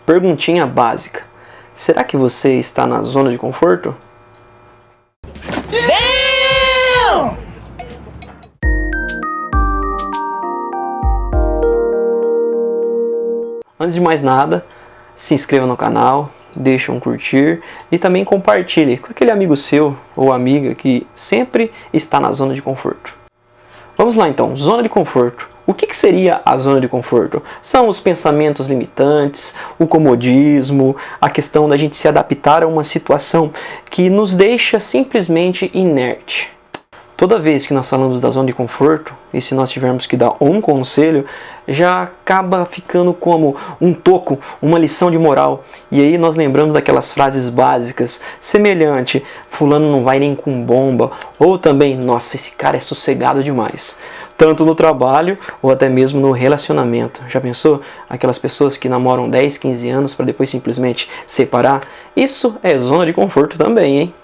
Perguntinha básica. Será que você está na zona de conforto? Antes de mais nada, se inscreva no canal, deixe um curtir e também compartilhe com aquele amigo seu ou amiga que sempre está na zona de conforto. Vamos lá então, zona de conforto. O que seria a zona de conforto? São os pensamentos limitantes, o comodismo, a questão da gente se adaptar a uma situação que nos deixa simplesmente inerte. Toda vez que nós falamos da zona de conforto, e se nós tivermos que dar um conselho, já acaba ficando como um toco, uma lição de moral. E aí nós lembramos daquelas frases básicas, semelhante, fulano não vai nem com bomba, ou também, nossa, esse cara é sossegado demais. Tanto no trabalho ou até mesmo no relacionamento. Já pensou? Aquelas pessoas que namoram 10, 15 anos para depois simplesmente separar? Isso é zona de conforto também, hein?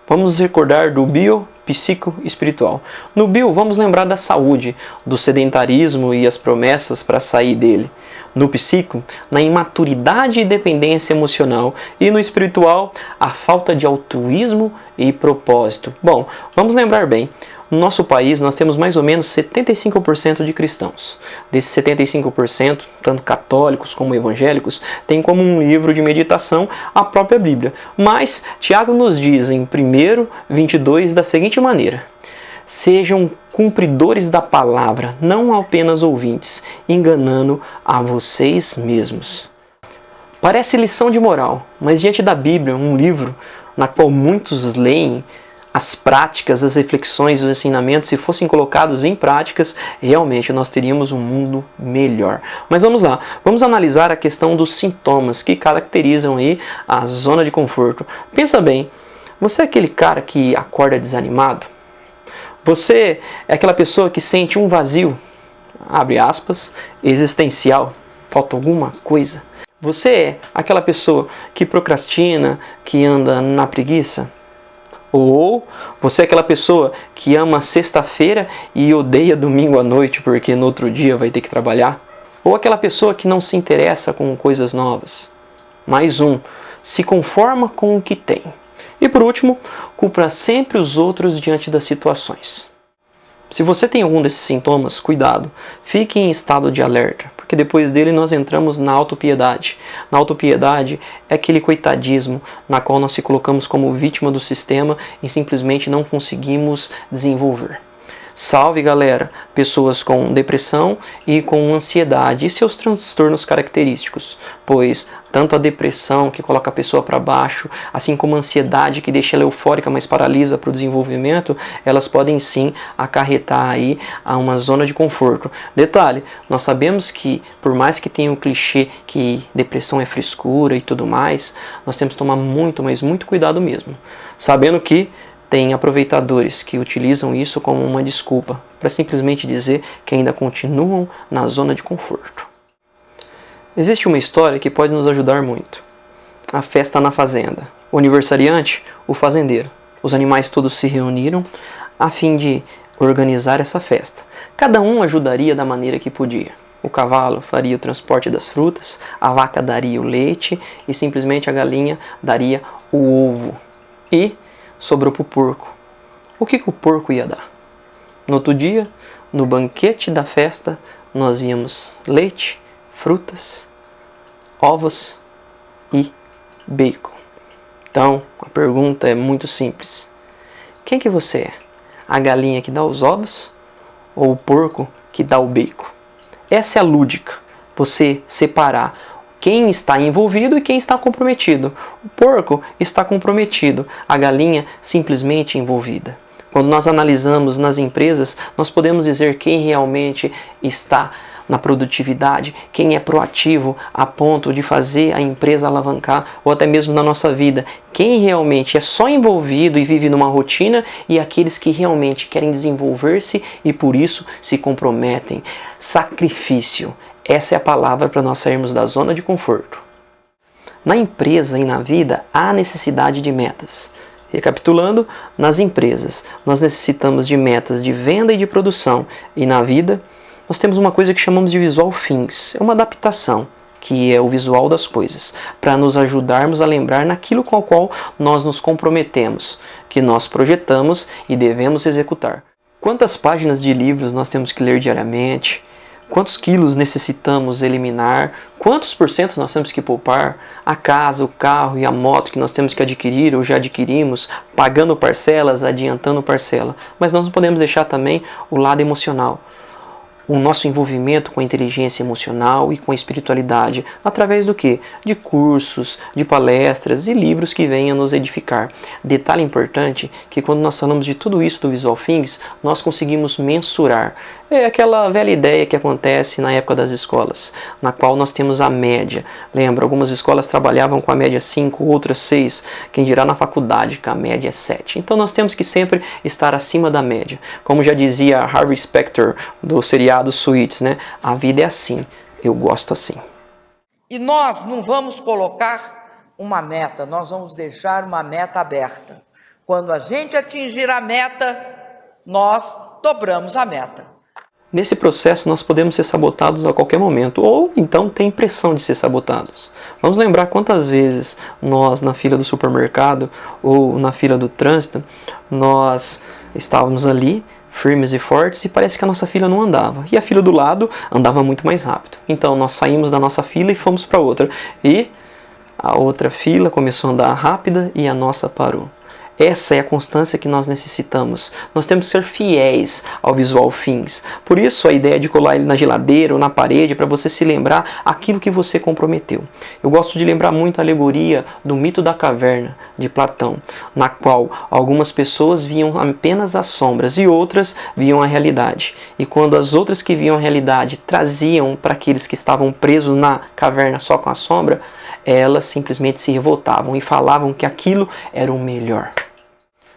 Vamos nos recordar do biopsicoespiritual. No bio, vamos lembrar da saúde, do sedentarismo e as promessas para sair dele. No psico, na imaturidade e dependência emocional. E no espiritual, a falta de altruísmo e propósito. Bom, vamos lembrar bem. No nosso país, nós temos mais ou menos 75% de cristãos. Desses 75%, tanto católicos como evangélicos, têm como um livro de meditação a própria Bíblia. Mas Tiago nos diz em 1:22 da seguinte maneira: sejam cumpridores da palavra, não apenas ouvintes, enganando a vocês mesmos. Parece lição de moral, mas diante da Bíblia, um livro na qual muitos leem, as práticas, as reflexões, os ensinamentos, se fossem colocados em práticas, realmente nós teríamos um mundo melhor. Mas vamos lá, vamos analisar a questão dos sintomas que caracterizam aí a zona de conforto. Pensa bem, você é aquele cara que acorda desanimado? Você é aquela pessoa que sente um vazio, abre aspas, existencial, falta alguma coisa? Você é aquela pessoa que procrastina, que anda na preguiça? Ou você é aquela pessoa que ama sexta-feira e odeia domingo à noite porque no outro dia vai ter que trabalhar? Ou aquela pessoa que não se interessa com coisas novas? Mais um, se conforma com o que tem. E por último, culpa sempre os outros diante das situações. Se você tem algum desses sintomas, cuidado, fique em estado de alerta, porque depois dele nós entramos na autopiedade. Na autopiedade é aquele coitadismo na qual nós se colocamos como vítima do sistema e simplesmente não conseguimos desenvolver. Salve, galera, pessoas com depressão e com ansiedade e seus transtornos característicos, pois tanto a depressão que coloca a pessoa para baixo, assim como a ansiedade que deixa ela eufórica, mas paralisa para o desenvolvimento, elas podem sim acarretar aí a uma zona de conforto. Detalhe, nós sabemos que por mais que tenha um clichê que depressão é frescura e tudo mais, nós temos que tomar muito, mas muito cuidado mesmo, sabendo que tem aproveitadores que utilizam isso como uma desculpa para simplesmente dizer que ainda continuam na zona de conforto. Existe uma história que pode nos ajudar muito. A festa na fazenda. O aniversariante, o fazendeiro. Os animais todos se reuniram a fim de organizar essa festa. Cada um ajudaria da maneira que podia. O cavalo faria o transporte das frutas, a vaca daria o leite e simplesmente a galinha daria o ovo. E sobrou para o porco. O que o porco ia dar? No outro dia, no banquete da festa, nós víamos leite, frutas, ovos e bacon. Então, a pergunta é muito simples. Quem que você é? A galinha que dá os ovos ou o porco que dá o bacon? Essa é a lúdica. Você separar quem está envolvido e quem está comprometido. O porco está comprometido, a galinha simplesmente envolvida. Quando nós analisamos nas empresas, nós podemos dizer quem realmente está na produtividade, quem é proativo a ponto de fazer a empresa alavancar, ou até mesmo na nossa vida, quem realmente é só envolvido e vive numa rotina e aqueles que realmente querem desenvolver-se e por isso se comprometem. Sacrifício. Essa é a palavra para nós sairmos da zona de conforto. Na empresa e na vida há necessidade de metas. Recapitulando, nas empresas nós necessitamos de metas de venda e de produção. E na vida nós temos uma coisa que chamamos de visual things. É uma adaptação que é o visual das coisas, para nos ajudarmos a lembrar naquilo com o qual nós nos comprometemos, que nós projetamos e devemos executar. Quantas páginas de livros nós temos que ler diariamente? Quantos quilos necessitamos eliminar? Quantos porcentos nós temos que poupar? A casa, o carro e a moto que nós temos que adquirir ou já adquirimos, pagando parcelas, adiantando parcela. Mas nós não podemos deixar também o lado emocional. O nosso envolvimento com a inteligência emocional e com a espiritualidade, através do quê? De cursos, de palestras e livros que venham nos edificar. Detalhe importante, que quando nós falamos de tudo isso do Visual Things, nós conseguimos mensurar. É aquela velha ideia que acontece na época das escolas, na qual nós temos a média. Lembra, algumas escolas trabalhavam com a média 5, outras 6, quem dirá na faculdade que a média é 7. Então nós temos que sempre estar acima da média. Como já dizia Harvey Specter, do seriado Suits, né? A vida é assim, eu gosto assim. E nós não vamos colocar uma meta, nós vamos deixar uma meta aberta. Quando a gente atingir a meta, nós dobramos a meta. Nesse processo nós podemos ser sabotados a qualquer momento, ou então ter impressão de ser sabotados. Vamos lembrar quantas vezes nós na fila do supermercado ou na fila do trânsito, nós estávamos ali, firmes e fortes, e parece que a nossa fila não andava. E a fila do lado andava muito mais rápido. Então nós saímos da nossa fila e fomos para outra. E a outra fila começou a andar rápida e a nossa parou. Essa é a constância que nós necessitamos. Nós temos que ser fiéis ao Visual Things. Por isso a ideia de colar ele na geladeira ou na parede para você se lembrar aquilo que você comprometeu. Eu gosto de lembrar muito a alegoria do mito da caverna de Platão, na qual algumas pessoas viam apenas as sombras e outras viam a realidade. E quando as outras que viam a realidade traziam para aqueles que estavam presos na caverna só com a sombra, elas simplesmente se revoltavam e falavam que aquilo era o melhor.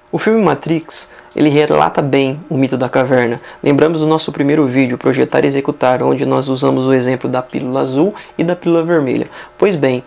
O filme Matrix, ele relata bem o mito da caverna. Lembramos do nosso primeiro vídeo, Projetar e Executar, onde nós usamos o exemplo da pílula azul e da pílula vermelha. Pois bem,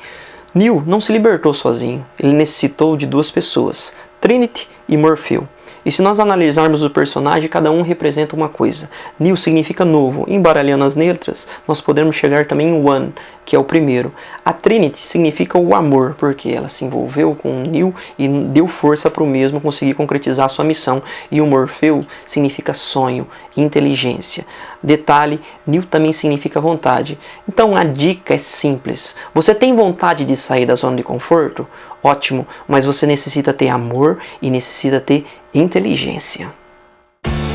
Neo não se libertou sozinho, ele necessitou de duas pessoas, Trinity e Morfeu. E se nós analisarmos o personagem, cada um representa uma coisa. Neo significa novo. Embaralhando as letras, nós podemos chegar também em One, que é o primeiro. A Trinity significa o amor, porque ela se envolveu com o Neo e deu força para o mesmo conseguir concretizar a sua missão. E o Morfeu significa sonho, inteligência. Detalhe, Neo também significa vontade. Então a dica é simples. Você tem vontade de sair da zona de conforto? Ótimo, mas você necessita ter amor e necessita ter inteligência.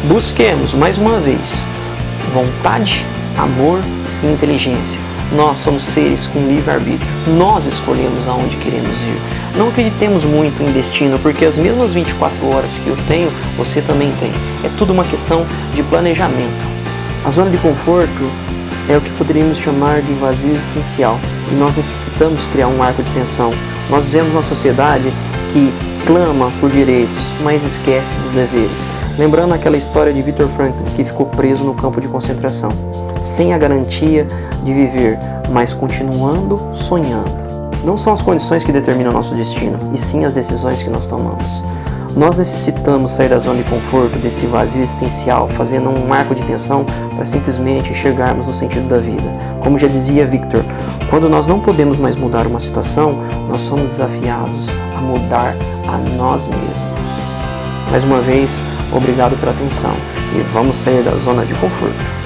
Busquemos, mais uma vez, vontade, amor e inteligência. Nós somos seres com livre-arbítrio. Nós escolhemos aonde queremos ir. Não acreditemos muito em destino, porque as mesmas 24 horas que eu tenho, você também tem. É tudo uma questão de planejamento. A zona de conforto é o que poderíamos chamar de vazio existencial. E nós necessitamos criar um arco de tensão. Nós vivemos uma sociedade que clama por direitos, mas esquece dos deveres. Lembrando aquela história de Viktor Frankl, que ficou preso no campo de concentração, sem a garantia de viver, mas continuando sonhando. Não são as condições que determinam nosso destino, e sim as decisões que nós tomamos. Nós necessitamos sair da zona de conforto, desse vazio existencial, fazendo um marco de tensão para simplesmente enxergarmos no sentido da vida. Como já dizia Victor, quando nós não podemos mais mudar uma situação, nós somos desafiados a mudar a nós mesmos. Mais uma vez, obrigado pela atenção e vamos sair da zona de conforto.